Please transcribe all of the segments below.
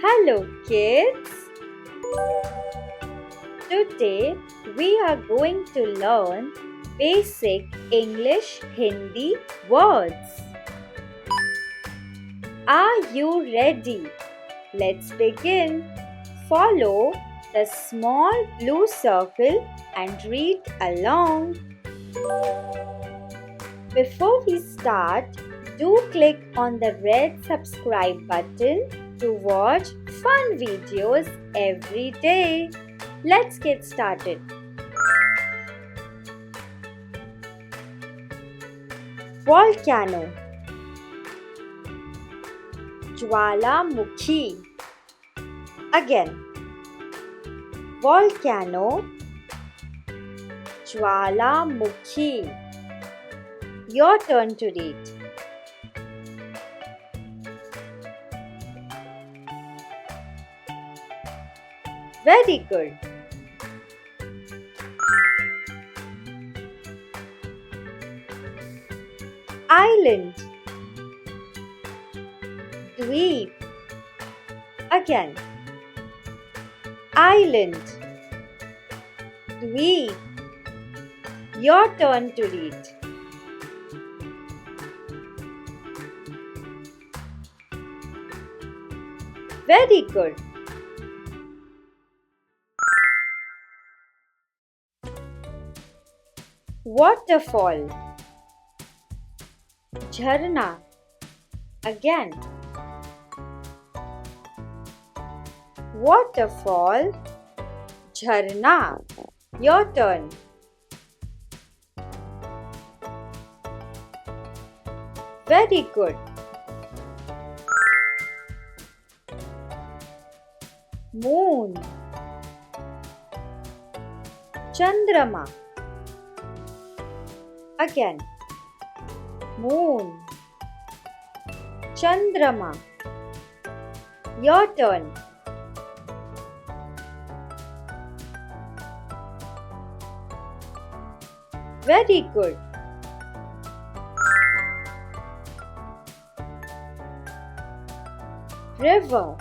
Hello kids! Today we are going to learn basic English Hindi words. Are you ready? Let's begin. Follow the small blue circle and read along. Before we start, do click on the red subscribe button to watch fun videos every day. Let's get started. Volcano, Jwalamukhi. Again, volcano, Jwalamukhi. Your turn to read. Very good. Island, dweep. Again, island, dweep. Your turn to read. Very good. Waterfall, झरना. Again, waterfall, झरना. Your turn. Very good. Moon, chandrama. Again, moon, chandrama. Your turn. Very good. River,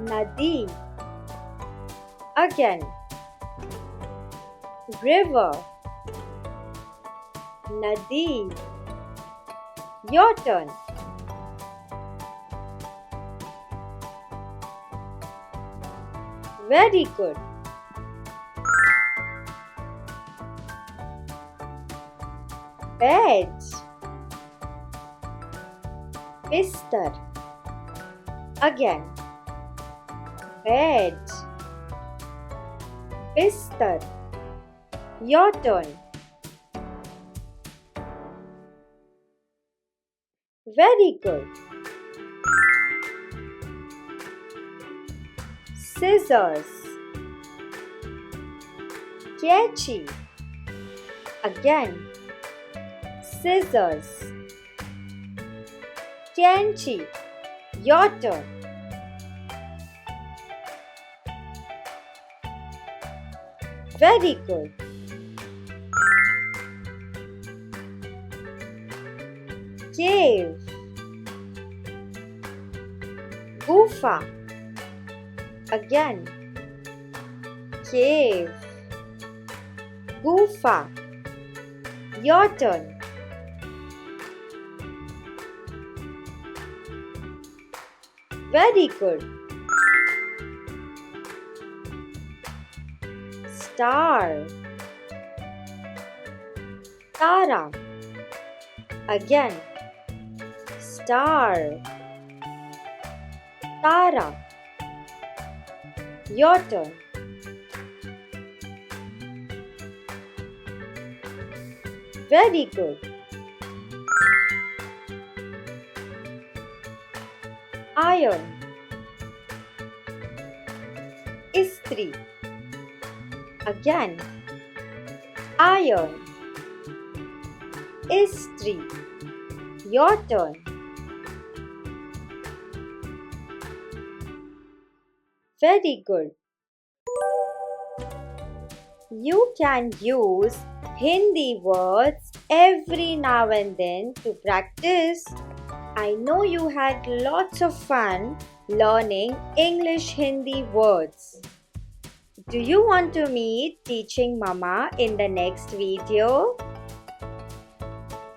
nadi. Again, river, nadi. Your turn. Very good. Bed, bistar. Again, bed, bistar. Your turn. Very good. Scissors, कैंची. Again, scissors, कैंची. Your turn. Very good. Cave, gufa. Again, cave, gufa. Your turn. Very good. Star, tara. Again, star, tara. Your turn. Very good. Iron, istri. Again, iron, istri. Your turn. Very good. You can use Hindi words every now and then to practice. I know you had lots of fun learning English Hindi words. Do you want to meet Teaching Mama in the next video?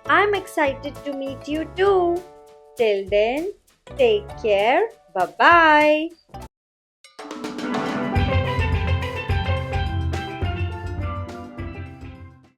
I'm excited to meet you too. Till then, take care. Bye bye.